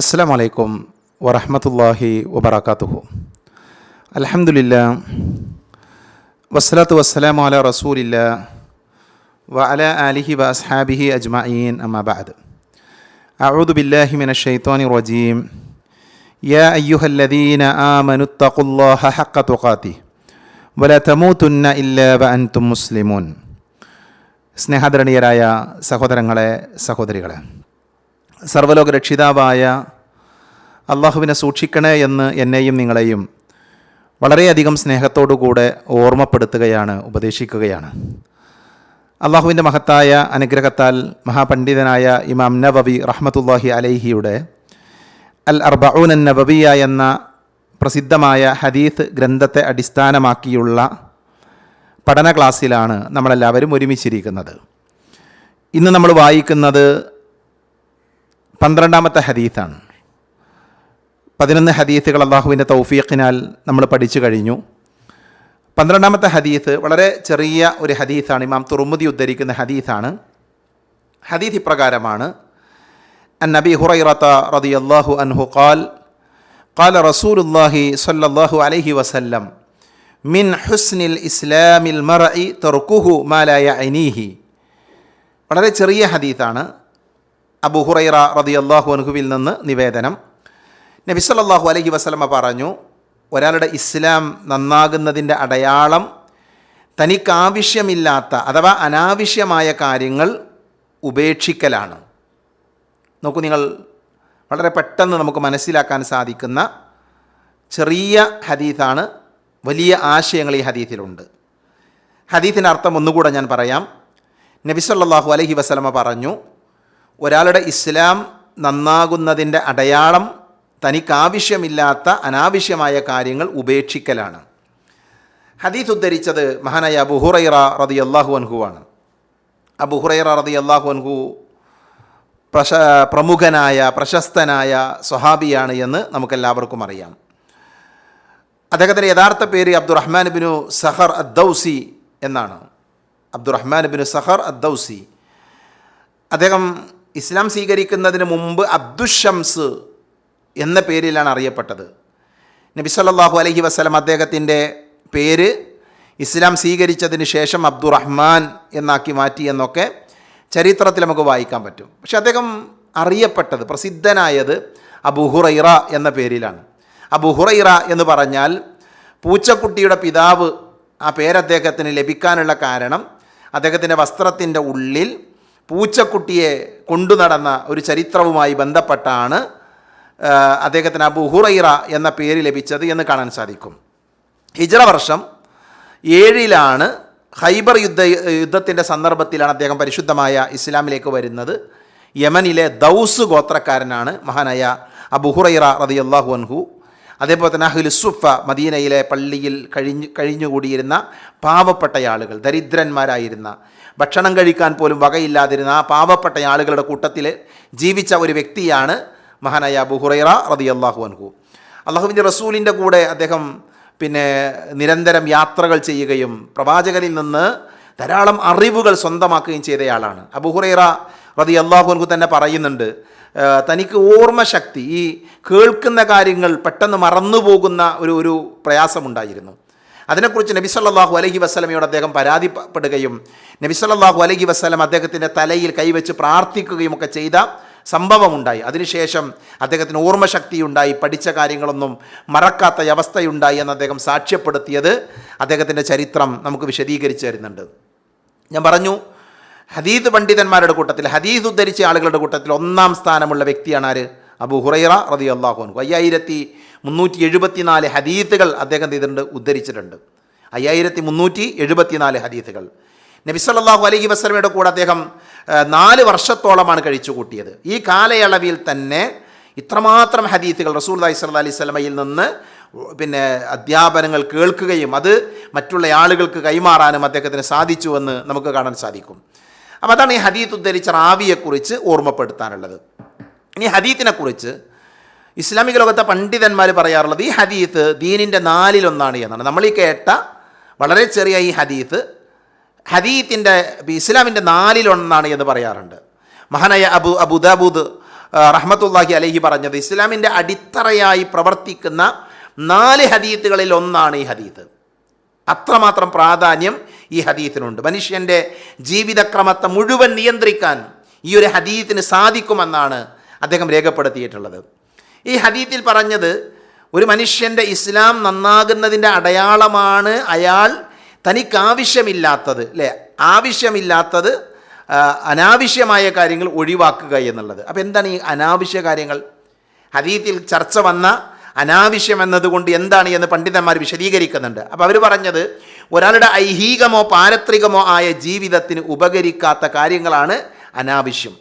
അസ്സലാമു അലൈക്കും വറഹ്മത്തുള്ളാഹി വബറകാതുഹു. അൽഹംദുലില്ലാഹ് വസ്സലാത്തു വസ്സലാമു അലാ റസൂലില്ലാഹ് വഅലാ ആലിഹി വഅസ്ഹാബിഹി അജ്മഈൻ. അമ്മാ ബഅദ്. അഊദു ബില്ലാഹി മിനശ് ശൈത്വാനിർ റജീം. യാ അയ്യുഹല്ലദീന ആമനുത്തഖുല്ലാഹ ഹഖ്ക തുഖാതിഹി വലാ തമൂതുന്ന ഇല്ലാ വഅൻതും മുസ്ലിമൂൻ. സ്നേഹാദരണീയരായ സഹോദരങ്ങളെ, സഹോദരികളെ, സർവ്വലോക രക്ഷിതാവായ അള്ളാഹുവിനെ സൂക്ഷിക്കണേ എന്ന് എന്നെയും നിങ്ങളെയും വളരെയധികം സ്നേഹത്തോടുകൂടെ ഓർമ്മപ്പെടുത്തുകയാണ്, ഉപദേശിക്കുകയാണ്. അള്ളാഹുവിൻ്റെ മഹത്തായ അനുഗ്രഹത്താൽ മഹാപണ്ഡിതനായ ഇമാം നവവി റഹ്മത്തുള്ളാഹി അലൈഹിയുടെ അൽ അർബഊൻ നവവിയ എന്ന പ്രസിദ്ധമായ ഹദീത്ത് ഗ്രന്ഥത്തെ അടിസ്ഥാനമാക്കിയുള്ള പഠന ക്ലാസ്സിലാണ് നമ്മളെല്ലാവരും ഒരുമിച്ചിരിക്കുന്നത്. ഇന്ന് നമ്മൾ വായിക്കുന്നത് 12ാമത്തെ ഹദീത്താണ്. 11 ഹദീത്തുകൾ അള്ളാഹുവിൻ്റെ തൗഫീഖിനാൽ നമ്മൾ പഠിച്ചു കഴിഞ്ഞു. 12ാമത്തെ ഹദീത്ത് വളരെ ചെറിയ ഒരു ഹദീത്താണ്. ഇമാം തുർമുദി ഉദ്ധരിക്കുന്ന ഹദീത്താണ്. ഹദീത്ത് ഇപ്രകാരമാണ്: അൻ നബി ഹുറൈറത റളിയല്ലാഹു അൻഹു ഖാൽ ഖാല റസൂലുള്ളാഹി സ്വല്ലല്ലാഹു അലൈഹി വസല്ലം മിൻ ഹുസ്നിൽ ഇസ്ലാമിൽ മർഇ തർക്കുഹു മാ ലാ യഅനീഹി. വളരെ ചെറിയ ഹദീത്താണ്. അബൂ ഹുറൈറ റളിയല്ലാഹു അൻഹുവിൽ നിന്ന് നിവേദനം. നബി സല്ലല്ലാഹു അലൈഹി വസല്ലമ പറഞ്ഞു, ഒരാളുടെ ഇസ്ലാം നന്നാകുന്നതിൻ്റെ അടയാളം തനിക്കാവശ്യമില്ലാത്ത അഥവാ അനാവശ്യമായ കാര്യങ്ങൾ ഉപേക്ഷിക്കലാണ്. നോക്കൂ, നിങ്ങൾ വളരെ പെട്ടെന്ന് നമുക്ക് മനസ്സിലാക്കാൻ സാധിക്കുന്ന ചെറിയ ഹദീത്താണ്. വലിയ ആശയങ്ങൾ ഈ ഹദീത്തിലുണ്ട്. ഹദീത്തിൻ്റെ അർത്ഥം ഒന്നുകൂടെ ഞാൻ പറയാം. നബി സല്ലല്ലാഹു അലൈഹി വസല്ലമ പറഞ്ഞു, ഒരാളുടെ ഇസ്ലാം നന്നാകുന്നതിൻ്റെ അടയാളം തനിക്കാവശ്യമില്ലാത്ത അനാവശ്യമായ കാര്യങ്ങൾ ഉപേക്ഷിക്കലാണ്. ഹദീത്ത് ഉദ്ധരിച്ചത് മഹാനായ അബൂ ഹുറൈറ റളിയല്ലാഹു അൻഹു ആണ്. അബൂ ഹുറൈറ റളിയല്ലാഹു അൻഹു പ്രമുഖനായ പ്രശസ്തനായ സ്വഹാബിയാണ് എന്ന് നമുക്കെല്ലാവർക്കും അറിയാം. അദ്ദേഹത്തിൻ്റെ യഥാർത്ഥ പേര് അബ്ദുറഹ്മാൻ ബിനു സഖർ അദ്ദൗസി എന്നാണ്. അബ്ദുറഹ്മാൻ ബിനു സഖർ അദ്ദൗസി. അദ്ദേഹം ഇസ്ലാം സ്വീകരിക്കുന്നതിന് മുമ്പ് അബ്ദുഷംസ് എന്ന പേരിലാണ് അറിയപ്പെട്ടത്. നബി സല്ലല്ലാഹു അലൈഹി വസല്ലം അദ്ദേഹത്തിൻ്റെ പേര് ഇസ്ലാം സ്വീകരിച്ചതിന് ശേഷം അബ്ദുറഹ്മാൻ എന്നാക്കി മാറ്റി എന്നൊക്കെ ചരിത്രത്തിൽ നമുക്ക് വായിക്കാൻ പറ്റും. പക്ഷെ അദ്ദേഹം അറിയപ്പെട്ടത്, പ്രസിദ്ധനായത് അബൂ ഹുറൈറ എന്ന പേരിലാണ്. അബൂ ഹുറൈറ എന്ന് പറഞ്ഞാൽ പൂച്ചക്കുട്ടിയുടെ പിതാവ്. ആ പേര് അദ്ദേഹത്തിന് ലഭിക്കാനുള്ള കാരണം അദ്ദേഹത്തിൻ്റെ വസ്ത്രത്തിൻ്റെ ഉള്ളിൽ പൂച്ചക്കുട്ടിയെ കൊണ്ടു നടന്ന ഒരു ചരിത്രവുമായി ബന്ധപ്പെട്ടാണ് അദ്ദേഹത്തിന് അബൂ ഹുറൈറ എന്ന പേര് ലഭിച്ചത് എന്ന് കാണാൻ സാധിക്കും. ഹിജ്റ വർഷം 7 ഖൈബർ യുദ്ധത്തിൻ്റെ സന്ദർഭത്തിലാണ് അദ്ദേഹം പരിശുദ്ധമായ ഇസ്ലാമിലേക്ക് വരുന്നത്. യമനിലെ ദൗസ് ഗോത്രക്കാരനാണ് മഹാനായ അബൂ ഹുറൈറ റളിയല്ലാഹു അൻഹു. അതേപോലെ തന്നെ അഹ്ലു സുഫ, മദീനയിലെ പള്ളിയിൽ കഴിഞ്ഞുകൂടിയിരുന്ന പാവപ്പെട്ട ആളുകൾ, ദരിദ്രന്മാരായിരുന്ന, ഭക്ഷണം കഴിക്കാൻ പോലും വകയില്ലാതിരുന്ന ആ പാവപ്പെട്ട ആളുകളുടെ കൂട്ടത്തിൽ ജീവിച്ച ഒരു വ്യക്തിയാണ് മഹാനായ അബൂ ഹുറൈറ റളിയല്ലാഹു അൻഹു. അള്ളാഹുവിൻ്റെ റസൂലിൻ്റെ കൂടെ അദ്ദേഹം നിരന്തരം യാത്രകൾ ചെയ്യുകയും പ്രവാചകരിൽ നിന്ന് ധാരാളം അറിവുകൾ സ്വന്തമാക്കുകയും ചെയ്തയാളാണ്. അബൂ ഹുറൈറ റളിയല്ലാഹു അൻഹു തന്നെ പറയുന്നുണ്ട്, തനിക്ക് ഓർമ്മശക്തി, ഈ കേൾക്കുന്ന കാര്യങ്ങൾ പെട്ടെന്ന് മറന്നുപോകുന്ന ഒരു പ്രയാസമുണ്ടായിരുന്നു. അതിനെക്കുറിച്ച് നബി സല്ലല്ലാഹു അലൈഹി വസല്ലമയോട് അദ്ദേഹം പരാതിപ്പെടുകയും നബി സല്ലല്ലാഹു അലൈഹി വസല്ലം അദ്ദേഹത്തിൻ്റെ തലയിൽ കൈവച്ച് പ്രാർത്ഥിക്കുകയും ഒക്കെ ചെയ്ത സംഭവമുണ്ടായി. അതിനുശേഷം അദ്ദേഹത്തിന് ഓർമ്മശക്തി ഉണ്ടായി, പഠിച്ച കാര്യങ്ങളൊന്നും മറക്കാത്ത അവസ്ഥയുണ്ടായി എന്ന് അദ്ദേഹം സാക്ഷ്യപ്പെടുത്തിയത് അദ്ദേഹത്തിൻ്റെ ചരിത്രം നമുക്ക് വിശദീകരിച്ച് തരുന്നുണ്ട്. ഞാൻ പറഞ്ഞു, ഹദീത്ത് പണ്ഡിതന്മാരുടെ കൂട്ടത്തിൽ, ഹദീത്ത് ഉദ്ധരിച്ച ആളുകളുടെ കൂട്ടത്തിൽ 1ാം സ്ഥാനമുള്ള വ്യക്തിയാണ് ആര്? അബൂ ഹുറൈറ റളിയല്ലാഹു അൻഹു. 5374 ഹദീത്തുകൾ അദ്ദേഹം ഉദ്ധരിച്ചിട്ടുണ്ട്. 5374 ഹദീത്തുകൾ. നബി സല്ലല്ലാഹു അലൈഹി വസല്ലമയുടെ കൂടെ അദ്ദേഹം 4 വർഷത്തോളമാണ് കഴിച്ചു കൂട്ടിയത്. ഈ കാലയളവിൽ തന്നെ ഇത്രമാത്രം ഹദീത്തുകൾ റസൂലുള്ളാഹി സ്വല്ലല്ലാഹു അലൈഹി വസല്ലമയിൽ നിന്ന് അധ്യാപനങ്ങൾ കേൾക്കുകയും അത് മറ്റുള്ള ആളുകൾക്ക് കൈമാറാനും അദ്ദേഹത്തിന് സാധിച്ചുവെന്ന് നമുക്ക് കാണാൻ സാധിക്കും. അപ്പോൾ അതാണ് ഈ ഹദീത്ത് ഉദ്ധരിച്ച റാവിയെക്കുറിച്ച് ഓർമ്മപ്പെടുത്താനുള്ളത്. ഇനി ഹദീത്തിനെക്കുറിച്ച് ഇസ്ലാമിക ലോകത്തെ പണ്ഡിതന്മാർ പറയാറുള്ളത്, ഈ ഹദീത്ത് ദീനിൻ്റെ 4-1 എന്നാണ്. നമ്മൾ ഈ കേട്ട വളരെ ചെറിയ ഈ ഹദീത്തിൻ്റെ ഇസ്ലാമിൻ്റെ 4-1 എന്ന് പറയാറുണ്ട്. മഹാനായ അബൂ ദാവൂദ് റഹ്മത്തുള്ളാഹി അലൈഹി പറഞ്ഞത്, ഇസ്ലാമിൻ്റെ അടിത്തറയായി പ്രവർത്തിക്കുന്ന 4 ഹദീത്തുകളിൽ ഒന്നാണ് ഈ ഹദീത്ത്. അത്രമാത്രം പ്രാധാന്യം ഈ ഹദീത്തിനുണ്ട്. മനുഷ്യൻ്റെ ജീവിതക്രമത്തെ മുഴുവൻ നിയന്ത്രിക്കാൻ ഈ ഒരു ഹദീത്തിന് സാധിക്കുമെന്നാണ് അദ്ദേഹം രേഖപ്പെടുത്തിയിട്ടുള്ളത്. ഈ ഹദീത്തിൽ പറഞ്ഞത്, ഒരു മനുഷ്യൻ്റെ ഇസ്ലാം നന്നാകുന്നതിൻ്റെ അടയാളമാണ് അയാൾ തനിക്കാവശ്യമില്ലാത്തത്, അല്ലേ, ആവശ്യമില്ലാത്തത്, അനാവശ്യമായ കാര്യങ്ങൾ ഒഴിവാക്കുക എന്നുള്ളത്. അപ്പോൾ എന്താണ് ഈ അനാവശ്യ കാര്യങ്ങൾ? ഹദീത്തിൽ ചർച്ച വന്ന അനാവശ്യം എന്നതുകൊണ്ട് എന്താണ് എന്ന് പണ്ഡിതന്മാർ വിശദീകരിക്കുന്നുണ്ട്. അപ്പോൾ അവർ പറഞ്ഞത്, ഒരാളുടെ ഐഹികമോ പാരത്രികമോ ആയ ജീവിതത്തിന് ഉപകരിക്കാത്ത കാര്യങ്ങളാണ് അനാവശ്യം.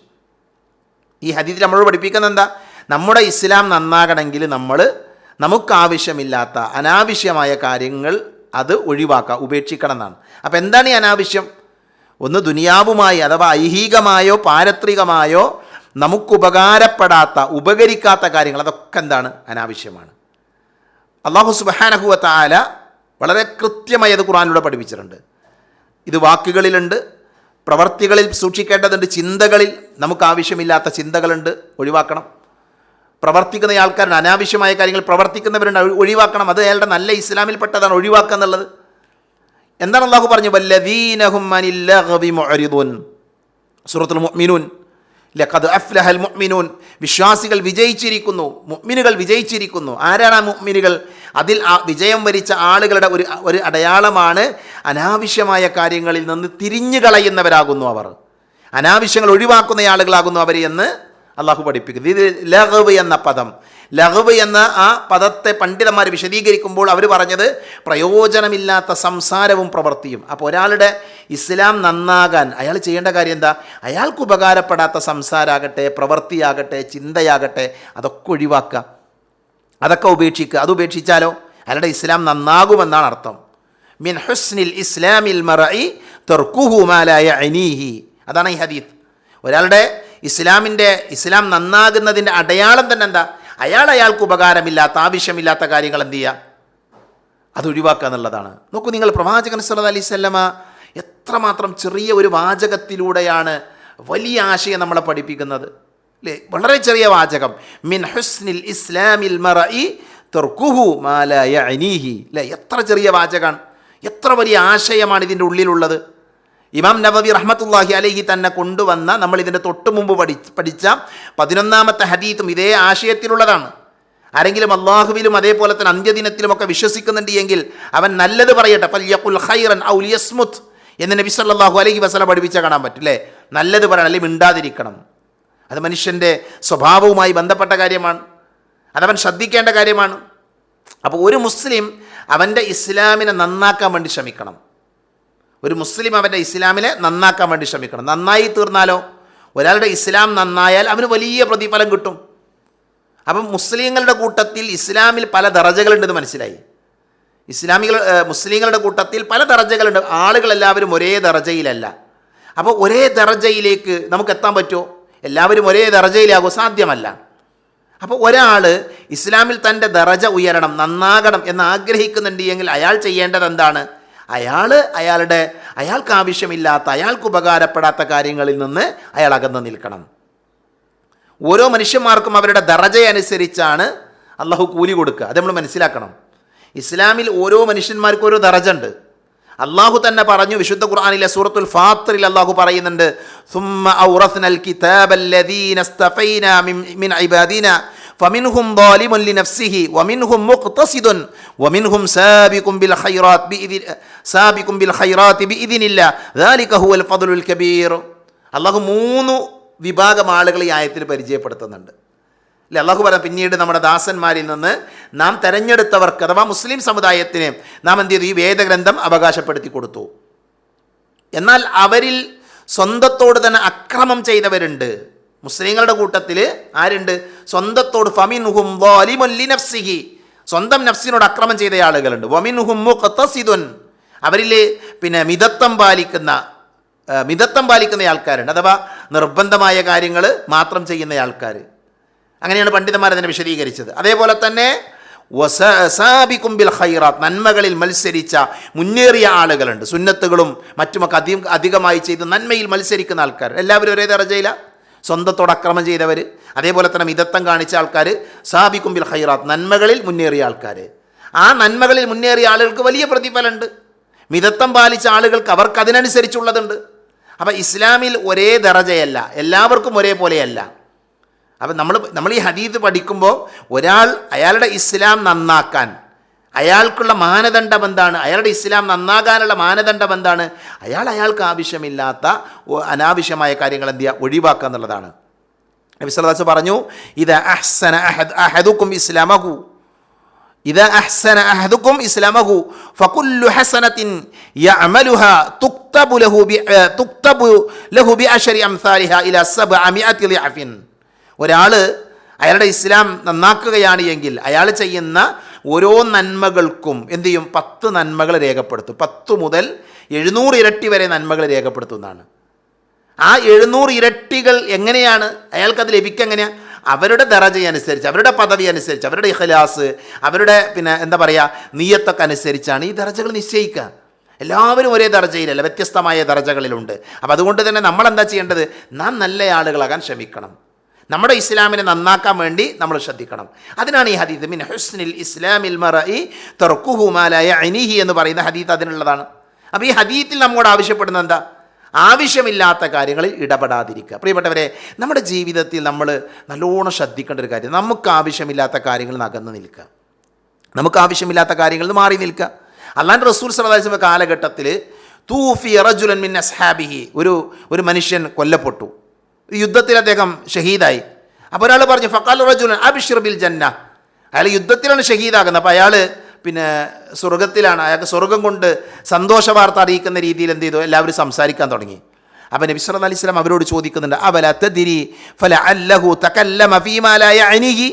ഈ ഹദീത്തിൽ നമ്മളോട് പഠിപ്പിക്കുന്നത് എന്താ? നമ്മുടെ ഇസ്ലാം നന്നാകണമെങ്കിൽ നമുക്കാവശ്യമില്ലാത്ത അനാവശ്യമായ കാര്യങ്ങൾ അത് ഒഴിവാക്കുക, ഉപേക്ഷിക്കണം എന്നാണ്. അപ്പോൾ എന്താണ് ഈ അനാവശ്യം? ഒന്ന് ദുനിയാവുമായി അഥവാ ഐഹികമായോ പാരത്രികമായോ നമുക്കുപകാരപ്പെടാത്ത ഉപകരിക്കാത്ത കാര്യങ്ങൾ, അതൊക്കെ എന്താണ്? അനാവശ്യമാണ്. അല്ലാഹു സുബ്ഹാനഹു വ തആല വളരെ കൃത്യമായി അത് ഖുർആനിലൂടെ പഠിപ്പിച്ചിട്ടുണ്ട്. ഇത് വാക്കുകളിലുണ്ട്, പ്രവർത്തികളിൽ സൂക്ഷിക്കേണ്ടതുണ്ട്, ചിന്തകളിൽ നമുക്കാവശ്യമില്ലാത്ത ചിന്തകളുണ്ട്, ഒഴിവാക്കണം. പ്രവർത്തിക്കുന്ന ആൾക്കാരുണ്ട്, അനാവശ്യമായ കാര്യങ്ങൾ പ്രവർത്തിക്കുന്നവരുണ്ട്, ഒഴിവാക്കണം. അത് അയാളുടെ നല്ല ഇസ്ലാമിൽപ്പെട്ടതാണ്, ഒഴിവാക്കുക എന്നുള്ളത്. എന്താണ് അല്ലാഹു പറഞ്ഞു? വല്ലദീനഹും അനിൽ ലഗ്വി മുഅ്രിദൂൻ. സൂറത്തുൽ മുഅ്മിനൂൻ, ലഖദ് അഫ്ലഹൽ മുഅ്മിനൂൻ, വിശ്വാസികൾ വിജയിച്ചിരിക്കുന്നു, മുഅ്മിനുകൾ വിജയിച്ചിരിക്കുന്നു. ആരാണ് ആ മുഅ്മിനുകൾ? അതിൽ വിജയം വരിച്ച ആളുകളുടെ ഒരു അടയാളമാണ് അനാവശ്യമായ കാര്യങ്ങളിൽ നിന്ന് തിരിഞ്ഞു കളയുന്നവരാകുന്നു അവർ, അനാവശ്യങ്ങൾ ഒഴിവാക്കുന്ന ആളുകളാകുന്നു അവർ എന്ന് അള്ളാഹു പഠിപ്പിക്കുന്നത്. ഇത് ലഗ്വ് എന്ന പദം, ലഗ്വ് എന്ന ആ പദത്തെ പണ്ഡിതന്മാർ വിശദീകരിക്കുമ്പോൾ അവർ പറഞ്ഞത് പ്രയോജനമില്ലാത്ത സംസാരവും പ്രവൃത്തിയും. അപ്പോൾ ഒരാളുടെ ഇസ്ലാം നന്നാകാൻ അയാൾ ചെയ്യേണ്ട കാര്യം എന്താ? അയാൾക്ക് ഉപകാരപ്പെടാത്ത സംസാരമാകട്ടെ, പ്രവൃത്തിയാകട്ടെ, ചിന്തയാകട്ടെ, അതൊക്കെ ഒഴിവാക്കുക, അതൊക്കെ ഉപേക്ഷിക്കുക. അത് ഉപേക്ഷിച്ചാലോ അയാളുടെ ഇസ്ലാം നന്നാകുമെന്നാണ് അർത്ഥം. മിൻ ഹുസ്നിൽ ഇസ്ലാമിൽ മർഇ തർക്കുഹു മാ ലാ യഅനീഹി. അതാണ് ഈ ഹദീത്ത്. ഒരാളുടെ ഇസ്ലാം നന്നാകുന്നതിൻ്റെ അടയാളം തന്നെ എന്താ? അയാൾക്ക് ഉപകാരമില്ലാത്ത ആവശ്യമില്ലാത്ത കാര്യങ്ങൾ എന്ത് ചെയ്യുക? അത് ഒഴിവാക്കുക എന്നുള്ളതാണ്. നോക്കൂ നിങ്ങൾ, പ്രവാചകൻ സല്ലല്ലാഹു അലൈഹി വസല്ലമ എത്രമാത്രം ചെറിയ ഒരു വാചകത്തിലൂടെയാണ് വലിയ ആശയം നമ്മളെ പഠിപ്പിക്കുന്നത്, അല്ലേ? വളരെ ചെറിയ വാചകം, മിൻ ഹുസ്നിൽ ഇസ്ലാമിൽ മർഇ തർക്കുഹു മാ ലാ യഅനീഹി, അല്ലേ? എത്ര ചെറിയ വാചകമാണ്, എത്ര വലിയ ആശയമാണ് ഇതിൻ്റെ ഉള്ളിലുള്ളത്. ഇമാം നവവി റഹ്മത്തുള്ളാഹി അലൈഹി തന്നെ കൊണ്ടുവന്ന, നമ്മൾ ഇതിൻ്റെ തൊട്ട് മുമ്പ് പഠിച്ച 11ാമത്തെ ഹദീത്തും ഇതേ ആശയത്തിലുള്ളതാണ്. ആരെങ്കിലും അള്ളാഹുവിലും അതേപോലെ തന്നെ അന്ത്യദിനത്തിലുമൊക്കെ വിശ്വസിക്കുന്നുണ്ട് എങ്കിൽ അവൻ നല്ലത് പറയട്ടെ, ഫൽയഖുൽ ഖൈറൻ ഔ ലിയസ്മുത് എന്ന് നബി സല്ലല്ലാഹു അലൈഹി വസല്ലം പഠിപ്പിച്ച കാണാൻ പറ്റില്ലേ? നല്ലത് പറയണം, അല്ലെങ്കിൽ മിണ്ടാതിരിക്കണം. അത് മനുഷ്യൻ്റെ സ്വഭാവവുമായി ബന്ധപ്പെട്ട കാര്യമാണ്, അതവൻ ശ്രദ്ധിക്കേണ്ട കാര്യമാണ്. അപ്പോൾ ഒരു മുസ്ലിം അവൻ്റെ ഇസ്ലാമിനെ നന്നാക്കാൻ വേണ്ടി ശ്രമിക്കണം. ഒരു മുസ്ലിം അവൻ്റെ ഇസ്ലാമിനെ നന്നാക്കാൻ വേണ്ടി ശ്രമിക്കണം. നന്നായി തീർന്നാലോ, ഒരാളുടെ ഇസ്ലാം നന്നായാൽ അവന് വലിയ പ്രതിഫലം കിട്ടും. അപ്പം മുസ്ലിങ്ങളുടെ കൂട്ടത്തിൽ ഇസ്ലാമിൽ പല ദറജകളുണ്ടെന്ന് മനസ്സിലായി. മുസ്ലിങ്ങളുടെ കൂട്ടത്തിൽ പല ദറജകളുണ്ട്. ആളുകളെല്ലാവരും ഒരേ ദറജയിലല്ല. അപ്പോൾ ഒരേ ദറജയിലേക്ക് നമുക്ക് എത്താൻ പറ്റുമോ? എല്ലാവരും ഒരേ ദറജയിലാകുമോ? സാധ്യമല്ല. അപ്പോൾ ഒരാൾ ഇസ്ലാമിൽ തൻ്റെ ദറജ ഉയരണം, നന്നാകണം എന്ന് ആഗ്രഹിക്കുന്നുണ്ട് എങ്കിൽ അയാൾ ചെയ്യേണ്ടത് എന്താണ്? അയാൾക്ക് ആവശ്യമില്ലാത്ത, അയാൾക്ക് ഉപകാരപ്പെടാത്ത കാര്യങ്ങളിൽ നിന്ന് അയാൾ അകന്നു നിൽക്കണം. ഓരോ മനുഷ്യന്മാർക്കും അവരുടെ ദറജ അനുസരിച്ചാണ് അള്ളാഹു കൂലി കൊടുക്കുക. അത് നമ്മൾ മനസ്സിലാക്കണം. ഇസ്ലാമിൽ ഓരോ മനുഷ്യന്മാർക്കും ഓരോ ദറജ ഉണ്ട്. അള്ളാഹു തന്നെ പറഞ്ഞു, വിശുദ്ധ ഖുർആനിലെ സൂറത്തുൽ ഫാത്തിറിൽ അള്ളാഹു പറയുന്നുണ്ട്, സുമ്മ ഔറസ്നൽ കിതാബല്ലദീന ഇസ്തഫൈനാ മിൻ ഇബാദിനാ ഫമിൻഹും ളാലിമുൻ ലിനഫ്സിഹി വമിൻഹും മുഖ്തസിദുൻ വമിൻഹും സാബിഖുൻ ബിൽ ഖൈറാത്തി ബിഇദ്നില്ലാഹ് ദാലിക ഹുവൽ ഫദ്ലുൽ കബീർ. അള്ളാഹു 3 വിഭാഗം ആളുകൾ ഈ ആയത്തിൽ പരിചയപ്പെടുത്തുന്നുണ്ട്, അല്ലേ? അള്ളാഹു പറയാം, പിന്നീട് നമ്മുടെ ദാസന്മാരിൽ നിന്ന് നാം തെരഞ്ഞെടുത്തവർക്ക്, അഥവാ മുസ്ലിം സമുദായത്തിന് നാം എന്ത് ചെയ്തു? ഈ വേദഗ്രന്ഥം അവകാശപ്പെടുത്തി കൊടുത്തു. എന്നാൽ അവരിൽ സ്വന്തത്തോട് തന്നെ അക്രമം ചെയ്തവരുണ്ട്. മുസ്ലിങ്ങളുടെ കൂട്ടത്തിൽ ആരുണ്ട്? സ്വന്തത്തോട്, ഫമിൻഹും ളാലിമുൻ ലിനഫ്സിഹി, സ്വന്തം നഫ്സിനോട് അക്രമം ചെയ്ത ആളുകളുണ്ട്. വമിൻഹും മുഖ്തസിദുൻ, അവരിൽ മിതത്വം പാലിക്കുന്ന ആൾക്കാരുണ്ട്, അഥവാ നിർബന്ധമായ കാര്യങ്ങൾ മാത്രം ചെയ്യുന്ന ആൾക്കാർ. അങ്ങനെയാണ് പണ്ഡിതന്മാർ അതിനെ വിശദീകരിച്ചത്. അതേപോലെ തന്നെ സാബിഖുൻ ബിൽ ഖൈറാത്ത്, നന്മകളിൽ മത്സരിച്ച മുന്നേറിയ ആളുകളുണ്ട്. സുന്നത്തുകളും മറ്റുമൊക്കെ അധികമായി ചെയ്ത് നന്മയിൽ മത്സരിക്കുന്ന ആൾക്കാർ. എല്ലാവരും ഒരേ ദറജയില? സ്വന്തത്തോട് അക്രമം ചെയ്തവർ, അതേപോലെ തന്നെ മിതത്വം കാണിച്ച ആൾക്കാർ, സാബിഖും ബിൽ ഖൈറാത്ത്, നന്മകളിൽ മുന്നേറിയ ആൾക്കാർ. ആ നന്മകളിൽ മുന്നേറിയ ആളുകൾക്ക് വലിയ പ്രതിഫലമുണ്ട്. മിതത്വം പാലിച്ച ആളുകൾക്ക് അവർക്ക് അതിനനുസരിച്ചുള്ളതുണ്ട്. അപ്പോൾ ഇസ്ലാമിൽ ഒരേ ദറജയല്ല, എല്ലാവർക്കും ഒരേപോലെയല്ല. അപ്പം നമ്മൾ ഈ ഹദീത്ത് പഠിക്കുമ്പോൾ അയാളുടെ ഇസ്ലാം നന്നാക്കാൻ അയാൾക്കുള്ള മാനദണ്ഡം എന്താണ്, അയാളുടെ ഇസ്ലാം നന്നാകാനുള്ള മാനദണ്ഡം എന്താണ്, അയാൾക്ക് ആവശ്യമില്ലാത്ത അനാവശ്യമായ കാര്യങ്ങൾ എന്ത് ചെയ്യുക, ഒഴിവാക്കുക എന്നുള്ളതാണ്. നബി സല്ലല്ലാഹു അലൈഹി വസല്ലം പറഞ്ഞു, ഇദാ അഹ്സന അഹദുക്കും ഇസ്ലാമഹു إذا أحسن أحدكم إسلامه فكل حسنة يعملها تكتب له بعشر أمثالها إلى 700 ضعف. ഒരാൾ അയാളുടെ ഇസ്ലാം നന്നാക്കുകയാണ് എങ്കിൽ അയാൾ ചെയ്യുന്ന ഓരോ നന്മകൾക്കും എന്ത് ചെയ്യും, 10 നന്മകൾ രേഖപ്പെടുത്തും. 10 മുതൽ 700 ഇരട്ടി വരെ നന്മകൾ രേഖപ്പെടുത്തുന്നതാണ്. ആ 700 ഇരട്ടികൾ എങ്ങനെയാണ് അയാൾക്കത് ലഭിക്കുക? എങ്ങനെയാണ്? അവരുടെ ദറജയനുസരിച്ച്, അവരുടെ പദവി അനുസരിച്ച്, അവരുടെ ഇഖ്ലാസ്, അവരുടെ എന്താ പറയുക നിയ്യത്തൊക്കെ അനുസരിച്ചാണ് ഈ ദറജകൾ നിശ്ചയിക്കുക. എല്ലാവരും ഒരേ ദറജയിലല്ല, വ്യത്യസ്തമായ ദറജകളിലുണ്ട്. അപ്പോൾ അതുകൊണ്ട് തന്നെ നമ്മൾ എന്താ ചെയ്യേണ്ടത്? നാം നല്ല ആളുകളാകാൻ ശ്രമിക്കണം. നമ്മുടെ ഇസ്ലാമിനെ നന്നാക്കാൻ വേണ്ടി നമ്മൾ ശ്രദ്ധിക്കണം. അതിനാണ് ഈ ഹദീത്ത് മിൻ ഹുസ്നിൽ ഇസ്ലാമിൽ മർഇ തർക്കുഹു മാ ലാ യഅനിഹി എന്ന് പറയുന്ന ഹദീത്ത് അതിനുള്ളതാണ്. അപ്പോൾ ഈ ഹദീത്തിൽ നമ്മോട് ആവശ്യപ്പെടുന്നത് എന്താ? ആവശ്യമില്ലാത്ത കാര്യങ്ങളിൽ ഇടപെടാതിരിക്കുക. പ്രിയപ്പെട്ടവരെ, നമ്മുടെ ജീവിതത്തിൽ നമ്മൾ നല്ലോണം ശ്രദ്ധിക്കേണ്ട ഒരു കാര്യം, നമുക്ക് ആവശ്യമില്ലാത്ത കാര്യങ്ങളിൽ നിന്ന് അകന്ന് നിൽക്കുക, നമുക്ക് ആവശ്യമില്ലാത്ത കാര്യങ്ങളിൽ നിന്ന് മാറി നിൽക്കുക. അല്ലാഹുവിൻ്റെ റസൂൽ സ്വല്ലല്ലാഹു അലൈഹി വസല്ലം കാലഘട്ടത്തിൽ തൂഫി റജുലൻ മിൻ അസ്ഹാബിഹി, ഒരു മനുഷ്യൻ കൊല്ലപ്പെട്ടു, യുദ്ധത്തിൽ അദ്ദേഹം ഷഹീദായി. അപ്പോൾ ഒരാൾ പറഞ്ഞു, ഫഖാല റജുലൻ അബ്ശിർ ബിൽ ജന്ന, അയാൾ യുദ്ധത്തിലാണ് ഷഹീദാകുന്നത്. അപ്പോൾ അയാൾ സ്വർഗത്തിലാണ്, അയാൾക്ക് സ്വർഗം കൊണ്ട് സന്തോഷ വാർത്ത അറിയിക്കുന്ന രീതിയിൽ എന്ത് ചെയ്തു, എല്ലാവരും സംസാരിക്കാൻ തുടങ്ങി. അപ്പോൾ നബി സല്ലല്ലാഹു അലൈഹി വസല്ലം അവരോട് ചോദിക്കുന്നുണ്ട്, അവല തദ്രി ഫലഅല്ലഹു തകല്ലമ ഫീമാ ലാ യഅനിഹി,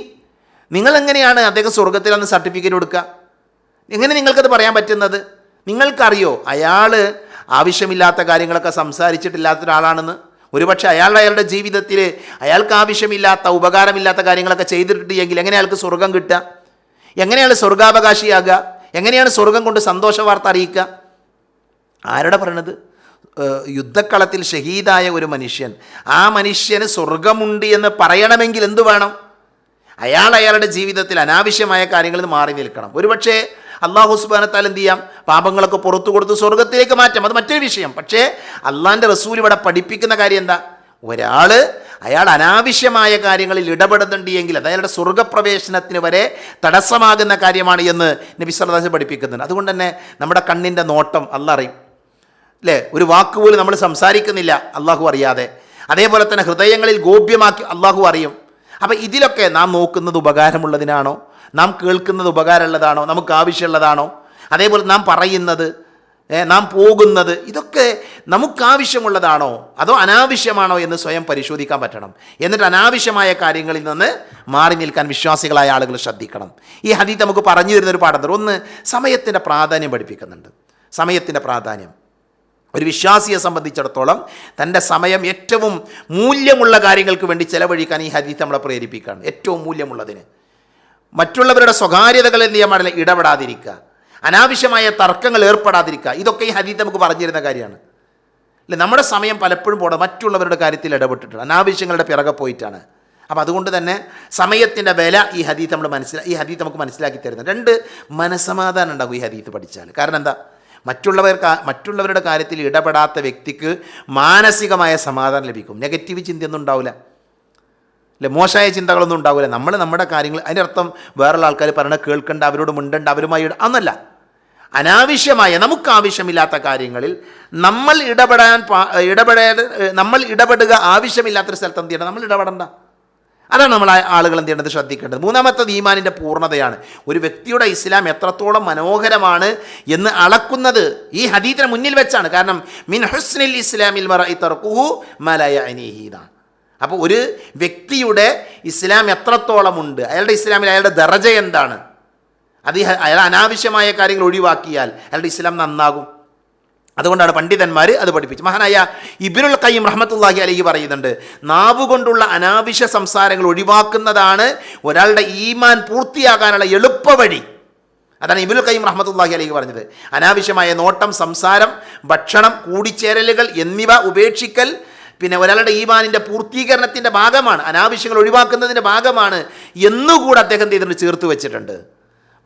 നിങ്ങൾ എങ്ങനെയാണ് അദ്ദേഹം സ്വർഗത്തിലാണെന്ന് സർട്ടിഫിക്കറ്റ് കൊടുക്കുക? എങ്ങനെ നിങ്ങൾക്കത് പറയാൻ പറ്റുന്നത്? നിങ്ങൾക്കറിയോ അയാൾ ആവശ്യമില്ലാത്ത കാര്യങ്ങളൊക്കെ സംസാരിച്ചിട്ടില്ലാത്ത ഒരാളാണെന്ന്? ഒരുപക്ഷെ അയാളുടെ ജീവിതത്തിൽ അയാൾക്ക് ആവശ്യമില്ലാത്ത ഉപകാരമില്ലാത്ത കാര്യങ്ങളൊക്കെ ചെയ്തിട്ടുണ്ട് എങ്കിൽ എങ്ങനെ അയാൾക്ക് സ്വർഗം കിട്ടുക? എങ്ങനെയാണ് സ്വർഗാവകാശിയാകുക? എങ്ങനെയാണ് സ്വർഗം കൊണ്ട് സന്തോഷ വാർത്ത അറിയിക്കുക? ആരുടെ പറയണത്? യുദ്ധക്കളത്തിൽ ഷഹീദായ ഒരു മനുഷ്യൻ, ആ മനുഷ്യന് സ്വർഗമുണ്ട് എന്ന് പറയണമെങ്കിൽ എന്തു വേണം? അയാളുടെ ജീവിതത്തിൽ അനാവശ്യമായ കാര്യങ്ങളിൽ നിന്ന് മാറി നിൽക്കണം. ഒരുപക്ഷെ അള്ളാഹു സുബ്ഹാനഹു വ തആല എന്ത് ചെയ്യാം, പാപങ്ങളൊക്കെ പുറത്തു കൊടുത്ത് സ്വർഗത്തിലേക്ക് മാറ്റാം, അത് മറ്റൊരു വിഷയം. പക്ഷേ അള്ളാഹിൻ്റെ റസൂൽ ഇവിടെ പഠിപ്പിക്കുന്ന കാര്യം എന്താ? അയാൾ അനാവശ്യമായ കാര്യങ്ങളിൽ ഇടപെടുന്നുണ്ട് എങ്കിൽ അത് അയാളുടെ സ്വർഗപ്രവേശനത്തിന് വരെ തടസ്സമാകുന്ന കാര്യമാണ് എന്ന് നബി സല്ലല്ലാഹു അലൈഹി വസല്ലം പഠിപ്പിക്കുന്നുണ്ട്. അതുകൊണ്ട് തന്നെ നമ്മുടെ കണ്ണിൻ്റെ നോട്ടം അല്ലാഹ് അറിയും, അല്ലേ? ഒരു വാക്കുപോലും നമ്മൾ സംസാരിക്കുന്നില്ല അള്ളാഹു അറിയാതെ. അതേപോലെ തന്നെ ഹൃദയങ്ങളിൽ ഗോപ്യമാക്കി അള്ളാഹു അറിയും. അപ്പോൾ ഇതിലൊക്കെ നാം നോക്കുന്നത് ഉപകാരമുള്ളതിനാണോ, നാം കേൾക്കുന്നത് ഉപകാരമുള്ളതാണോ, നമുക്ക് ആവശ്യമുള്ളതാണോ, അതേപോലെ നാം പറയുന്നത്, നാം പോകുന്നത്, ഇതൊക്കെ നമുക്കാവശ്യമുള്ളതാണോ അതോ അനാവശ്യമാണോ എന്ന് സ്വയം പരിശോധിക്കാൻ പറ്റണം. എന്നിട്ട് അനാവശ്യമായ കാര്യങ്ങളിൽ നിന്ന് മാറി നിൽക്കാൻ വിശ്വാസികളായ ആളുകൾ ശ്രദ്ധിക്കണം. ഈ ഹദീത്ത് നമുക്ക് പറഞ്ഞു തരുന്നൊരു പാഠം, ഒന്ന് സമയത്തിൻ്റെ പ്രാധാന്യം പഠിപ്പിക്കുന്നുണ്ട്. സമയത്തിൻ്റെ പ്രാധാന്യം ഒരു വിശ്വാസിയെ സംബന്ധിച്ചിടത്തോളം തൻ്റെ സമയം ഏറ്റവും മൂല്യമുള്ള കാര്യങ്ങൾക്ക് വേണ്ടി ചെലവഴിക്കാൻ ഈ ഹദീത്ത് നമ്മളെ പ്രേരിപ്പിക്കുകയാണ്. ഏറ്റവും മൂല്യമുള്ളതിന് മറ്റുള്ളവരുടെ സ്വകാര്യതകളിൽ എന്ത് ചെയ്യാൻ പാടില്ല, ഇടപെടാതിരിക്കുക, അനാവശ്യമായ തർക്കങ്ങൾ ഏർപ്പെടാതിരിക്കുക. ഇതൊക്കെ ഈ ഹദീത്ത് നമുക്ക് പറഞ്ഞു തരുന്ന കാര്യമാണ്, അല്ലേ? നമ്മുടെ സമയം പലപ്പോഴും പോകണം മറ്റുള്ളവരുടെ കാര്യത്തിൽ ഇടപെട്ടിട്ടാണ്, അനാവശ്യങ്ങളുടെ പിറകെ പോയിട്ടാണ്. അപ്പോൾ അതുകൊണ്ട് തന്നെ സമയത്തിൻ്റെ വില ഈ ഹദീത്ത് നമുക്ക് മനസ്സിലാക്കി തരുന്നത്. 2 മനസമാധാനം ഉണ്ടാകും ഈ ഹദീത്ത് പഠിച്ചാൽ. കാരണം എന്താ? മറ്റുള്ളവരുടെ കാര്യത്തിൽ ഇടപെടാത്ത വ്യക്തിക്ക് മാനസികമായ സമാധാനം ലഭിക്കും. നെഗറ്റീവ് ചിന്തയൊന്നും ഉണ്ടാവില്ല, അല്ലെ? മോശമായ ചിന്തകളൊന്നും ഉണ്ടാവില്ല. നമ്മൾ നമ്മുടെ കാര്യങ്ങൾ, അതിൻ്റെ അർത്ഥം വേറെയുള്ള ആൾക്കാർ പറയണ കേൾക്കേണ്ട, അവരോട് മിണ്ടേണ്ട, അവരുമായി അന്നല്ല. അനാവശ്യമായ നമുക്ക് ആവശ്യമില്ലാത്ത കാര്യങ്ങളിൽ നമ്മൾ ഇടപെടുക ആവശ്യമില്ലാത്തൊരു സ്ഥലത്ത് എന്ത് ചെയ്യണം? നമ്മൾ ഇടപെടണ്ട. അതാണ് നമ്മൾ ആളുകൾ എന്ത് ചെയ്യേണ്ടത്, ശ്രദ്ധിക്കേണ്ടത്. 3-ാമത്തത് ഈമാനിൻ്റെ പൂർണ്ണതയാണ്. ഒരു വ്യക്തിയുടെ ഇസ്ലാം എത്രത്തോളം മനോഹരമാണ് എന്ന് അളക്കുന്നത് ഈ ഹദീത്തിന് മുന്നിൽ വെച്ചാണ്. കാരണം മിൻ ഹുസ്നിൽ ഇസ്ലാമിൽ മർഇ തർക്കുഹു മാ ലാ യഅനിഹി. അപ്പോൾ ഒരു വ്യക്തിയുടെ ഇസ്ലാം എത്രത്തോളമുണ്ട്, അയാളുടെ ഇസ്ലാമിൽ അയാളുടെ ദറജ എന്താണ്, അത് അയാൾ അനാവശ്യമായ കാര്യങ്ങൾ ഒഴിവാക്കിയാൽ അയാളുടെ ഇസ്ലാം നന്നാകും. അതുകൊണ്ടാണ് പണ്ഡിതന്മാർ അത് പഠിപ്പിച്ചു. മഹാനായ ഇബ്നുൽ ഖയ്യിം റഹ്മത്തുള്ളാഹി അലൈഹി പറയുന്നുണ്ട്, നാവുകൊണ്ടുള്ള അനാവശ്യ സംസാരങ്ങൾ ഒഴിവാക്കുന്നതാണ് ഒരാളുടെ ഈമാൻ പൂർത്തിയാകാനുള്ള എളുപ്പവഴി. അതാണ് ഇബ്നുൽ ഖയ്യിം റഹ്മത്തുള്ളാഹി അലൈഹി പറഞ്ഞത്. അനാവശ്യമായ നോട്ടം, സംസാരം, ഭക്ഷണം, കൂടിച്ചേരലുകൾ എന്നിവ ഉപേക്ഷിക്കൽ, പിന്നെ ഒരാളുടെ ഈമാനിൻ്റെ പൂർത്തീകരണത്തിൻ്റെ ഭാഗമാണ്, അനാവശ്യങ്ങൾ ഒഴിവാക്കുന്നതിൻ്റെ ഭാഗമാണ് എന്നുകൂടെ അദ്ദേഹം ചെയ്തിട്ട് ചേർത്ത് വെച്ചിട്ടുണ്ട്.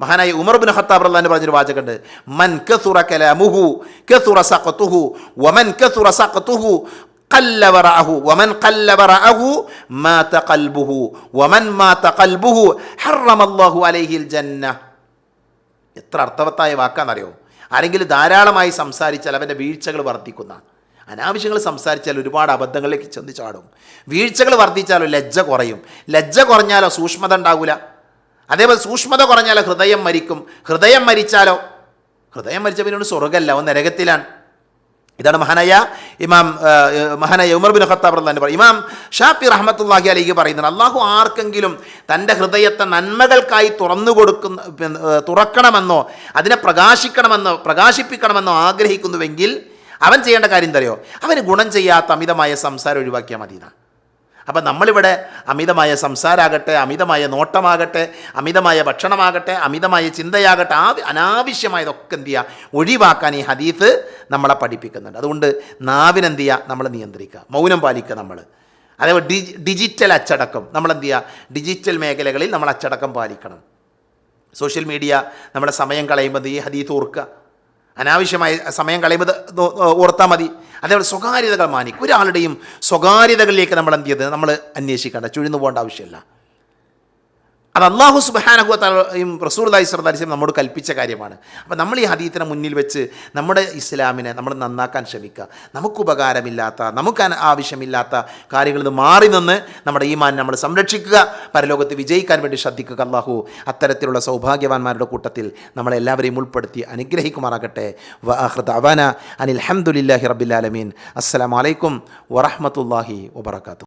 മഹാനായ ഉമർ ബിൻ ഖത്താബ് റളിയല്ലാഹു പറഞ്ഞൊരു വാചകമുണ്ട്, മൻ കസുറ കലാമുഹു കസുറ സഖതുഹു വമൻ കസുറ സഖതുഹു ഖല്ല വറഅഹു വമൻ ഖല്ല വറഅഹു മാത ഖൽബുഹു വമൻ മാത ഖൽബുഹു ഹറമല്ലാഹു അലൈഹിൽ ജന്ന. എത്ര അർത്ഥവത്തായ വാക്കാണെന്നറിയോ? ആരെങ്കിലും ധാരാളമായി സംസാരിച്ചാൽ അവൻ്റെ വീഴ്ചകൾ വർദ്ധിക്കുന്ന, അനാവശ്യങ്ങൾ സംസാരിച്ചാൽ ഒരുപാട് അബദ്ധങ്ങളിലേക്ക് ചെന്ന് ചാടും. വീഴ്ചകൾ വർദ്ധിച്ചാലോ ലജ്ജ കുറയും, ലജ്ജ കുറഞ്ഞാലോ സൂക്ഷ്മത ഉണ്ടാകില്ല. അതേപോലെ സൂക്ഷ്മത കുറഞ്ഞാലോ ഹൃദയം മരിക്കും, ഹൃദയം മരിച്ചാലോ, ഹൃദയം മരിച്ച പിന്നീട് സ്വർഗ്ഗമല്ല, അവൻ നരകത്തിലാണ്. ഇതാണ് മഹാനായ ഉമർ ബിൻ ഖത്താബ് റളിയല്ലാഹു അൻഹു. ഇമാം ഷാഫി റഹ്മത്തുള്ളാഹി അലൈഹി പറയുന്നത്, അള്ളാഹു ആർക്കെങ്കിലും തൻ്റെ ഹൃദയത്തെ നന്മകൾക്കായി തുറക്കണമെന്നോ അതിനെ പ്രകാശിപ്പിക്കണമെന്നോ ആഗ്രഹിക്കുന്നുവെങ്കിൽ അവൻ ചെയ്യേണ്ട കാര്യം എന്തറിയോ? അവന് ഗുണം ചെയ്യാത്ത അമിതമായ സംസാരം ഒഴിവാക്കിയാൽ മതി. അപ്പം നമ്മളിവിടെ അമിതമായ സംസാരമാകട്ടെ, അമിതമായ നോട്ടമാകട്ടെ, അമിതമായ ഭക്ഷണമാകട്ടെ, അമിതമായ ചിന്തയാകട്ടെ, അനാവശ്യമായതൊക്കെ എന്ത് ചെയ്യുക, ഒഴിവാക്കാൻ ഈ ഹദീസ് നമ്മളെ പഠിപ്പിക്കുന്നുണ്ട്. അതുകൊണ്ട് നാവിനെന്ത് ചെയ്യുക, നമ്മൾ നിയന്ത്രിക്കുക, മൗനം പാലിക്കുക. നമ്മൾ അതേപോലെ ഡിജിറ്റൽ അച്ചടക്കം, നമ്മളെന്ത് ചെയ്യുക, ഡിജിറ്റൽ മേഖലകളിൽ നമ്മൾ അച്ചടക്കം പാലിക്കണം. സോഷ്യൽ മീഡിയ നമ്മുടെ സമയം കളയുമ്പോൾ ഈ ഹദീസ് ഓർക്കുക, അനാവശ്യമായ സമയം കളയുമ്പോൾ ഓർത്താൽ മതി. അതേപോലെ സ്വകാര്യതകൾ മാനിക്കും. ഒരാളുടെയും സ്വകാര്യതകളിലേക്ക് നമ്മൾ എന്ത് ചെയ്ത് നമ്മൾ അന്വേഷിക്കേണ്ട, ചുഴിഞ്ഞു പോകേണ്ട ആവശ്യമില്ല. അത് അല്ലാഹു സുബ്ഹാനഹു വ തആലയും റസൂലുള്ളാഹി സ്വല്ലല്ലാഹു അലൈഹി വസല്ലം നമ്മോട് കൽപ്പിച്ച കാര്യമാണ്. അപ്പോൾ നമ്മൾ ഈ ഹദീസിനെ മുന്നിൽ വെച്ച് നമ്മുടെ ഇസ്ലാമിനെ നമ്മൾ നന്നാക്കാൻ ശ്രമിക്കുക. നമുക്ക് ഉപകാരമില്ലാത്ത, നമുക്ക് ആവശ്യമില്ലാത്ത കാര്യങ്ങളിൽ നിന്ന് മാറി നിന്ന് നമ്മുടെ ഈമാൻ നമ്മൾ സംരക്ഷിക്കുക, പരലോകത്ത് വിജയിക്കാൻ വേണ്ടി ശ്രദ്ധിക്കുക. അല്ലാഹു അത്തരത്തിലുള്ള സൗഭാഗ്യവാന്മാരുടെ കൂട്ടത്തിൽ നമ്മളെല്ലാവരെയും ഉൾപ്പെടുത്തി അനുഗ്രഹിക്കുമാറാകട്ടെ. വ ആഖിറു ദഅവാന അനിൽ ഹംദുലില്ലാഹി റബ്ബിൽ ആലമീൻ. അസ്സലാമു അലൈക്കും വറഹ്മത്തുള്ളാഹി വബറകാതുഹു.